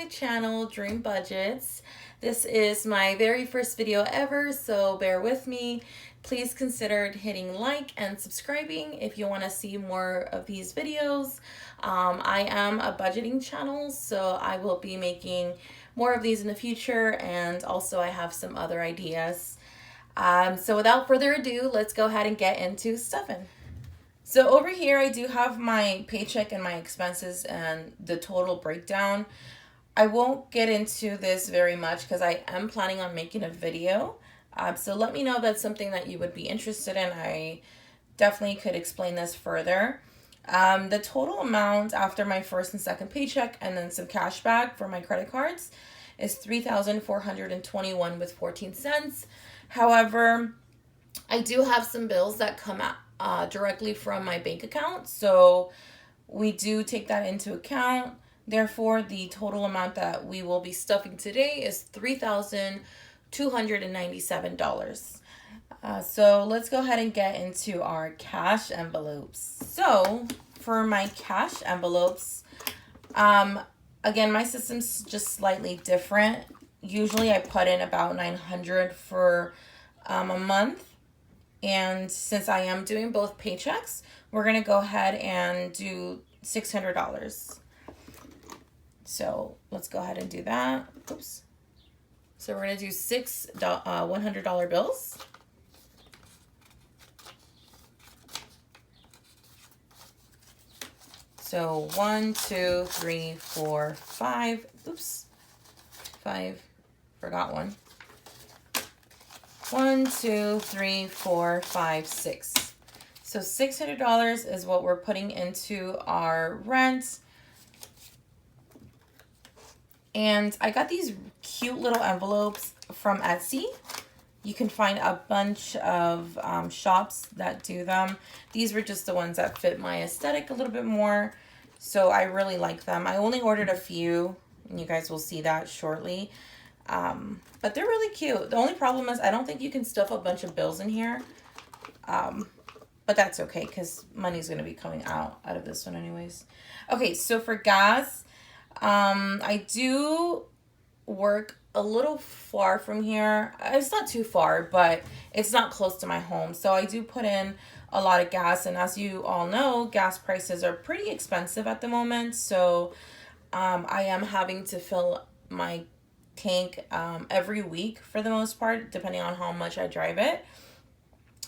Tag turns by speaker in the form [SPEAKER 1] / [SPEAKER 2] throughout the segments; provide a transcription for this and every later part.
[SPEAKER 1] my channel, Dream Budgets. This is my very first video ever, so bear with me. Please consider hitting like and subscribing if you want to see more of these videos. I am a budgeting channel, so I will be making more of these in the future, and also I have some other ideas. So without further ado, let's go ahead and get into stuffing. So over here, I do have my paycheck and my expenses and the total breakdown. I won't get into this very much because I am planning on making a video. So let me know if that's something that you would be interested in. I definitely could explain this further. The total amount after my first and second paycheck and then some cash back for my credit cards is $3,421 with 14 cents. However, I do have some bills that come out directly from my bank account, so we do take that into account. Therefore, the total amount that we will be stuffing today is $3,297. So let's go ahead and get into our cash envelopes. So for my cash envelopes, again, my system's just slightly different. Usually I put in about $900 for a month. And since I am doing both paychecks, we're going to go ahead and do $600. So let's go ahead and do that. Oops. So we're going to do six $100 bills. So 1, 2, 3, 4, 5. Oops. 5. Forgot one. 1, 2, 3, 4, 5, 6. So $600 is what we're putting into our rent. And I got these cute little envelopes from Etsy. You can find a bunch of shops that do them. These were just the ones that fit my aesthetic a little bit more. So I really like them. I only ordered a few, and you guys will see that shortly. But they're really cute. The only problem is I don't think you can stuff a bunch of bills in here. But that's okay because money's going to be coming out of this one anyways. Okay, so for gas, I do work a little far from here. It's not too far, but it's not close to my home. So I do put in a lot of gas. And as you all know, gas prices are pretty expensive at the moment. So I am having to fill my tank every week for the most part, depending on how much I drive it.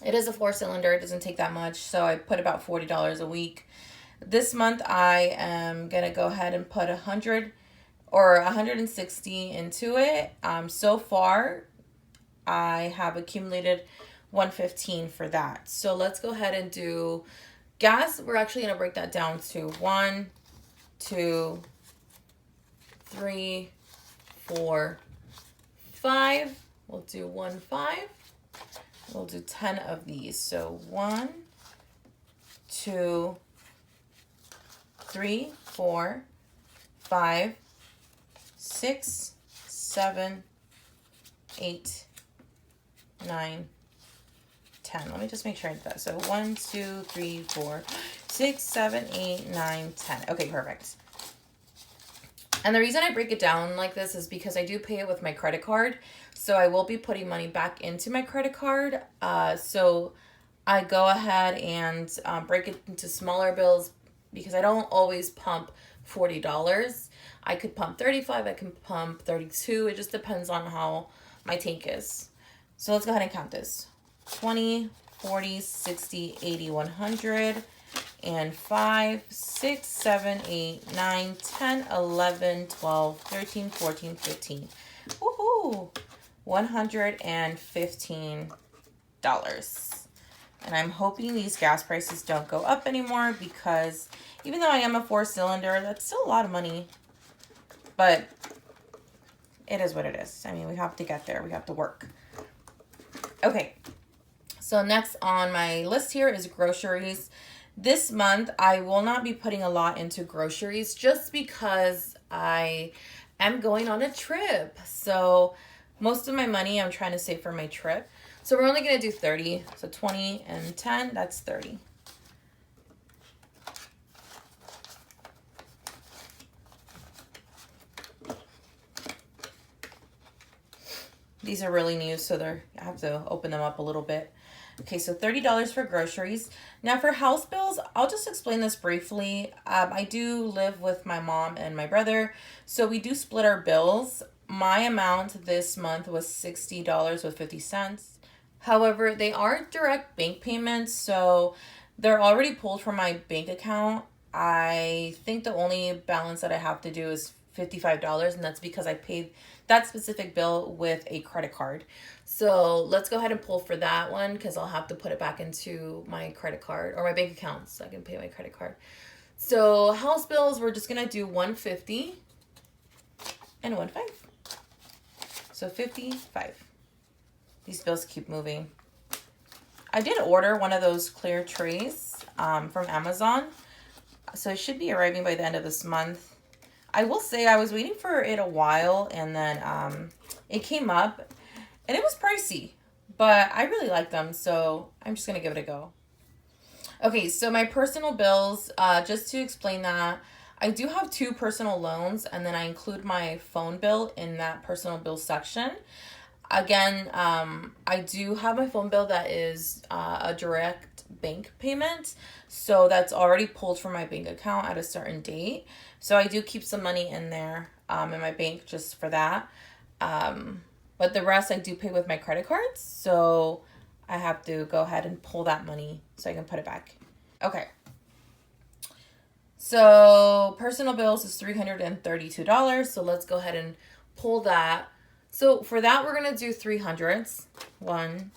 [SPEAKER 1] It is a 4-cylinder. It doesn't take that much, so I put about $40 a week. This month I am gonna go ahead and put 100 or 160 into it. So far I have accumulated 115 for that. So let's go ahead and do gas. We're actually gonna break that down to 1, 2, 3, 4, 5. We'll do 1, 5. We'll do 10 of these. So 1, 2, 3, 4, 5, 6, 7, 8, 9, 10. Let me just make sure I did that. So 1, 2, 3, 4, 6, 7, 8, 9, 10. Okay, perfect. And the reason I break it down like this is because I do pay it with my credit card. So I will be putting money back into my credit card. So I go ahead and break it into smaller bills because I don't always pump $40. I could pump 35, I can pump 32. It just depends on how my tank is. So let's go ahead and count this. 20, 40, 60, 80, 100. And 5, 6, 7, 8, 9, 10, 11, 12, 13, 14, 15. Woohoo! $115. And I'm hoping these gas prices don't go up anymore because even though I am a 4-cylinder, that's still a lot of money. But it is what it is. I mean, we have to get there. We have to work. Okay. So next on my list here is groceries. This month, I will not be putting a lot into groceries just because I am going on a trip. So most of my money I'm trying to save for my trip. So we're only going to do 30. So 20 and 10, that's 30. These are really new, so I have to open them up a little bit. Okay, so $30 for groceries. Now for house bills, I'll just explain this briefly. I do live with my mom and my brother, so we do split our bills. My amount this month was $60.50. However, they are direct bank payments, so they're already pulled from my bank account. I think the only balance that I have to do is $55, and that's because I paid that specific bill with a credit card. So let's go ahead and pull for that one because I'll have to put it back into my credit card or my bank account so I can pay my credit card. So house bills, we're just going to do 150 and 15. So 55. These bills keep moving. I did order one of those clear trays from Amazon. So it should be arriving by the end of this month. I will say I was waiting for it a while, and then it came up, and it was pricey, but I really like them, so I'm just going to give it a go. Okay, so my personal bills, just to explain that, I do have 2 personal loans, and then I include my phone bill in that personal bill section. Again, I do have my phone bill that is a direct bank payment, so that's already pulled from my bank account at a certain date. So I do keep some money in there in my bank just for that. But the rest I do pay with my credit cards, so I have to go ahead and pull that money so I can put it back. Okay. So personal bills is $332, so let's go ahead and pull that. So for that, we're going to do 300s. 1,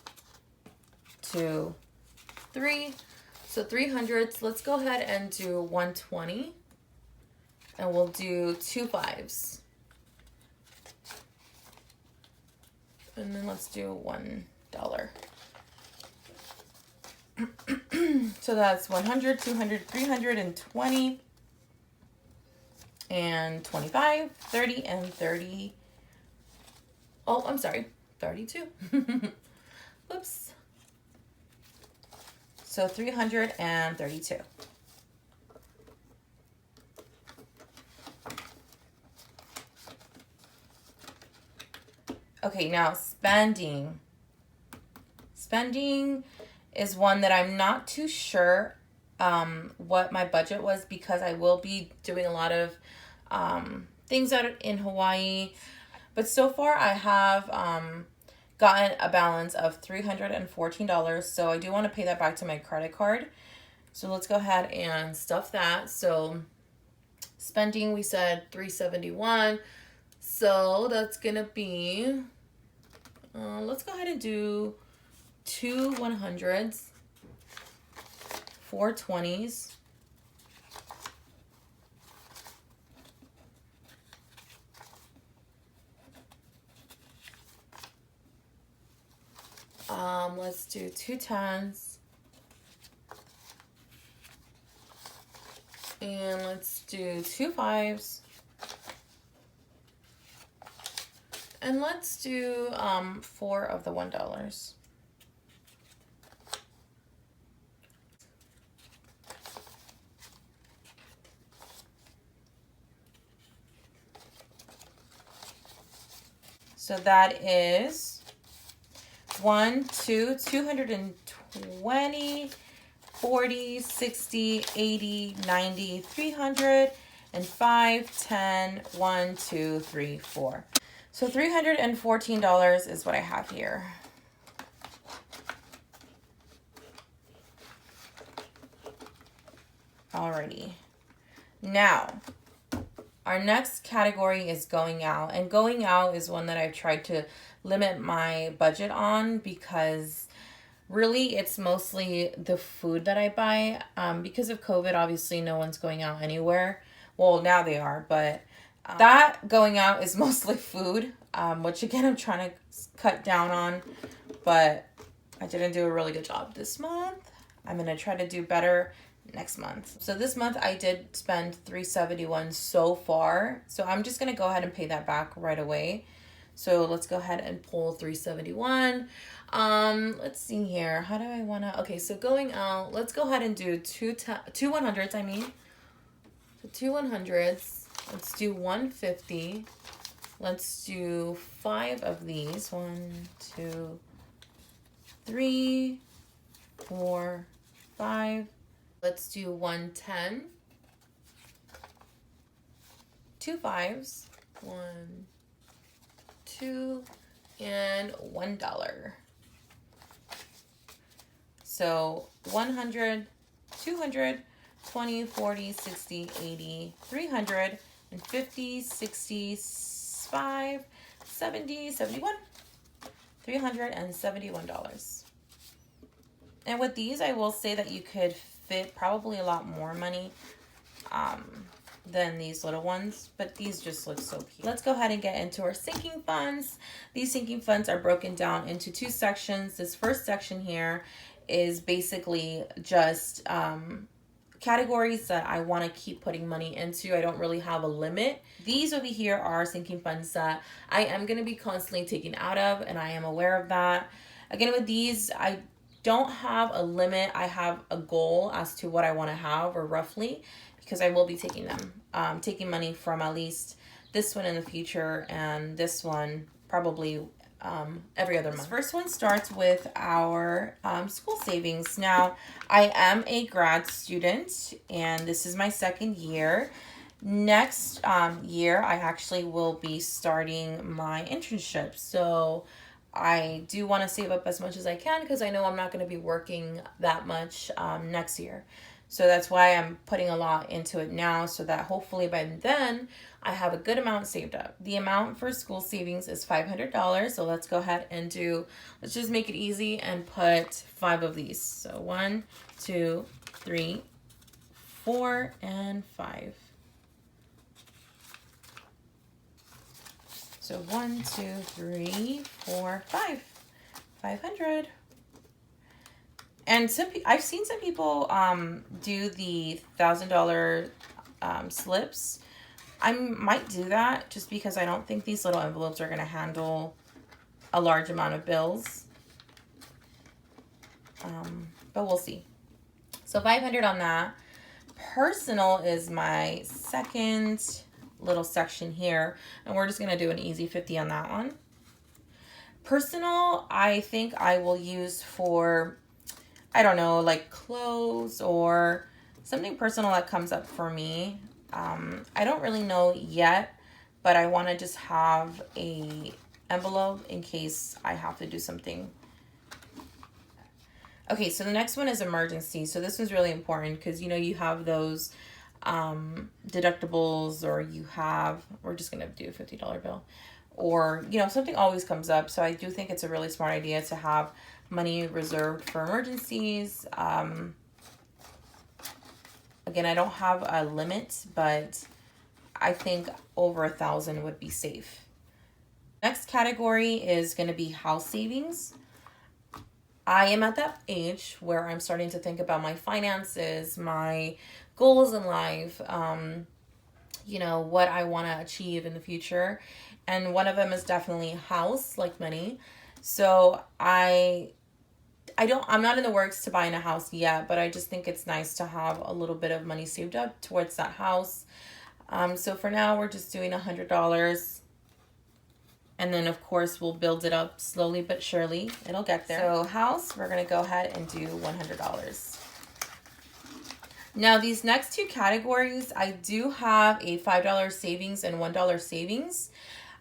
[SPEAKER 1] 2, 3. So 300s, let's go ahead and do 120. And we'll do 2 5s. And then let's do $1. So that's 100, 200, 320, and 25, 30, and 30. Oh, I'm sorry, 32. Whoops. So 332. Okay, now spending. Spending is one that I'm not too sure what my budget was because I will be doing a lot of things out in Hawaii. But so far I have gotten a balance of $314. So I do want to pay that back to my credit card. So let's go ahead and stuff that. So spending, we said $371. So that's going to be, let's go ahead and do 2 100s, 4 20s, let's do 2 10s, and let's do 2 5s, and let's do 4 of the $1. So that is 1, 2, 220, 40, 60, 80, 90, 300, and 5, 10, 1, 2, 3, 4. So $314 is what I have here. Alrighty. Now, our next category is going out. And going out is one that I've tried to limit my budget on because really it's mostly the food that I buy. Because of COVID, obviously no one's going out anywhere. Well, now they are, but that going out is mostly food, which again I'm trying to cut down on, but I didn't do a really good job this month. I'm going to try to do better next month. So this month I did spend $371 so far. So I'm just going to go ahead and pay that back right away. So let's go ahead and pull $371. Let's see here. How do I want to, okay, so going out, let's go ahead and do two 100s, I mean. So 2 100s. Let's do 150. Let's do 5 of these. 1, 2, 3, 4, 5. Let's do 110. 2 5s. 1, 2, and $1. So 100, 200, 20, 40, 60, 80, 300, and 50, 65, 70, 71, $371. And with these, I will say that you could fit probably a lot more money than these little ones, but these just look so cute. Let's go ahead and get into our sinking funds. These sinking funds are broken down into 2 sections. This first section here is basically just categories that I want to keep putting money into. I don't really have a limit. These over here are sinking funds that I am going to be constantly taking out of, and I am aware of that. Again, with these, I don't have a limit. I have a goal as to what I want to have, or roughly, because I will be taking them. Taking money from at least this one in the future, and this one probably every other month. This first one starts with our school savings. Now, I am a grad student, and this is my 2nd year. Next year, I actually will be starting my internship. So I do want to save up as much as I can, because I know I'm not going to be working that much next year. So that's why I'm putting a lot into it now, so that hopefully by then I have a good amount saved up. The amount for school savings is $500. So let's go ahead and let's just make it easy and put 5 of these. So 1, 2, 3, 4, and 5. So 1, 2, 3, 4, 5. 500. And I've seen some people do the $1,000 slips. I might do that just because I don't think these little envelopes are going to handle a large amount of bills. But we'll see. So 500 on that. Personal is my second little section here, and we're just going to do an easy 50 on that one. Personal, I think I will use for, I don't know, like clothes or something personal that comes up for me. I don't really know yet, but I want to just have a envelope in case I have to do something. Okay, so the next one is emergency. So this was really important because, you have those deductibles, or we're just going to do a $50 bill, or, something always comes up. So I do think it's a really smart idea to have money reserved for emergencies. Again, I don't have a limit, but I think over 1,000 would be safe. Next category is going to be house savings. I am at that age where I'm starting to think about my finances, my goals in life, what I want to achieve in the future. And one of them is definitely house, like money. So I'm not in the works to buying a house yet, but I just think it's nice to have a little bit of money saved up towards that house. So for now, we're just doing $100. And then, of course, we'll build it up slowly but surely. It'll get there. So house, we're going to go ahead and do $100. Now, these next 2 categories, I do have a $5 savings and $1 savings.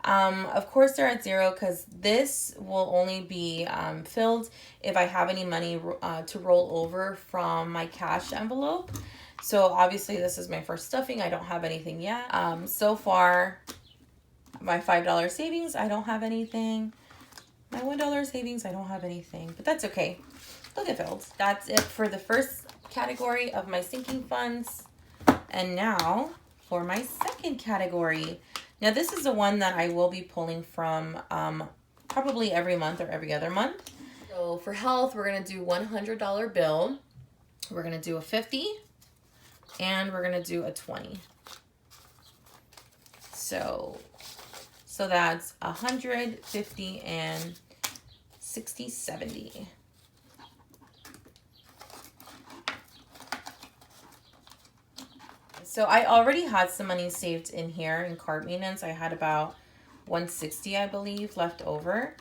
[SPEAKER 1] Of course, they're at 0 because this will only be filled if I have any money to roll over from my cash envelope. So obviously, this is my first stuffing. I don't have anything yet. So far, my $5 savings, I don't have anything. My $1 savings, I don't have anything. But that's okay. They'll get filled. That's it for the first category of my sinking funds. And now for my second category. Now, this is the one that I will be pulling from probably every month or every other month. So for health, we're going to do $100 bill. We're going to do a 50. And we're going to do a 20. So that's 100, 50, and 60, 70. So I already had some money saved in here in cart maintenance. I had about 160, I believe, left over.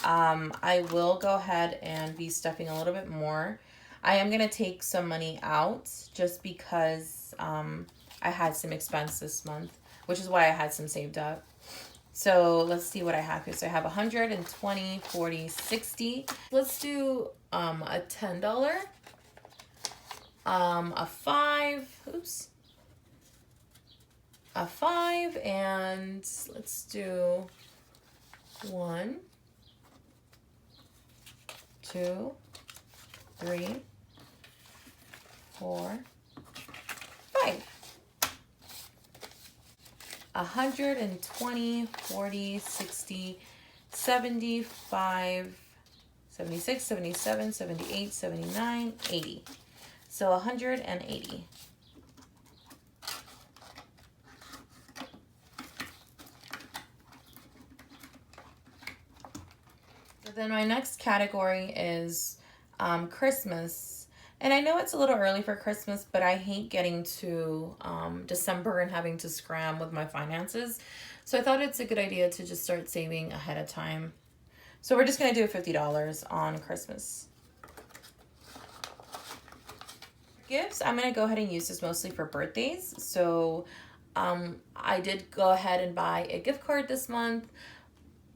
[SPEAKER 1] I will go ahead and be stuffing a little bit more. I am going to take some money out just because I had some expense this month, which is why I had some saved up. So let's see what I have here. So I have 120, 40, 60. Let's do a $10, a 5, oops, a 5, and let's do 1, 2, 3, 4, 5. 120, 40, 60, 75, 76, 77, 78, 79, 80. So 180. So then my next category is Christmas. And I know it's a little early for Christmas, but I hate getting to December and having to scram with my finances. So I thought it's a good idea to just start saving ahead of time. So we're just going to do $50 on Christmas. Gifts, I'm going to go ahead and use this mostly for birthdays. So I did go ahead and buy a gift card this month.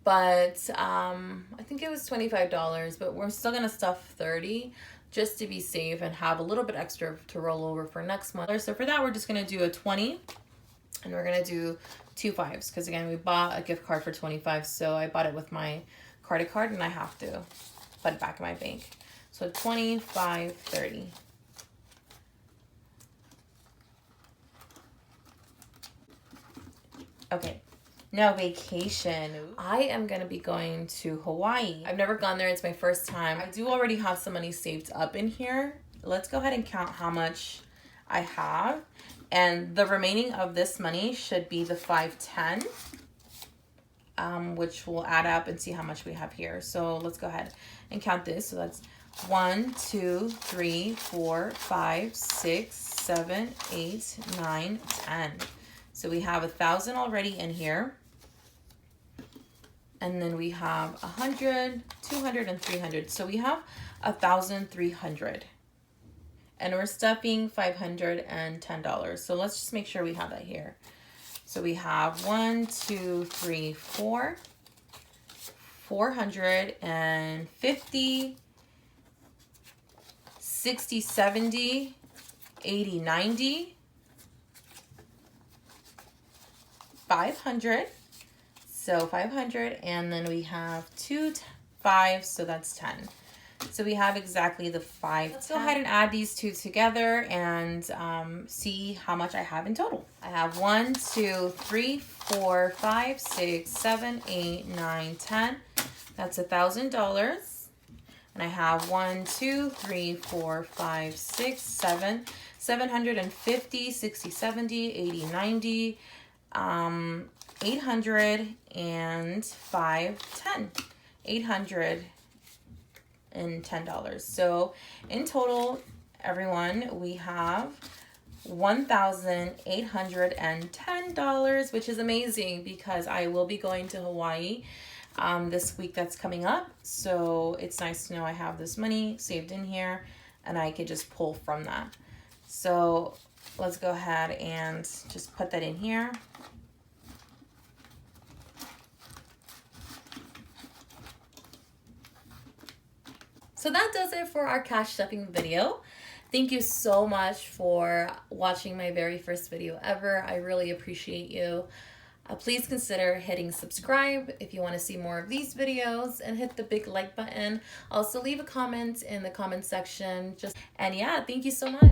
[SPEAKER 1] But I think it was $25, but we're still going to stuff 30 just to be safe and have a little bit extra to roll over for next month. So for that, we're just going to do a 20, and we're going to do 2 5s because, again, we bought a gift card for 25, so I bought it with my credit card, and I have to put it back in my bank. So 25, 30. Okay. Now, vacation. I am going to be going to Hawaii. I've never gone there. It's my first time. I do already have some money saved up in here. Let's go ahead and count how much I have. And the remaining of this money should be the 510, which will add up and see how much we have here. So let's go ahead and count this. So that's 1, 2, 3, 4, 5, 6, 7, 8, 9, 10. So we have 1,000 already in here. And then we have 100, 200, and 300. So we have 1,300. And we're stuffing $510. So let's just make sure we have that here. So we have 1, 2, 3, 4, 450, 60, 70, 80, 90, 500. So 500, and then we have 2 5s, so that's 10. So we have exactly the 5. Let's go ahead and add these two together and see how much I have in total. I have 1, 2, 3, 4, 5, 6, 7, 8, 9, 10. That's $1,000. And I have 1, 2, 3, 4, 5, 6, 7, 750, 60, 70, 80, 90, 800 and 510. $810. So in total, everyone, we have $1,810, which is amazing because I will be going to Hawaii this week that's coming up. So it's nice to know I have this money saved in here and I could just pull from that. So let's go ahead and just put that in here. So that does it for our cash stuffing video. Thank you so much for watching my very first video ever. I really appreciate you. Please consider hitting subscribe if you want to see more of these videos, and hit the big like button. Also leave a comment in the comment section. And yeah, thank you so much.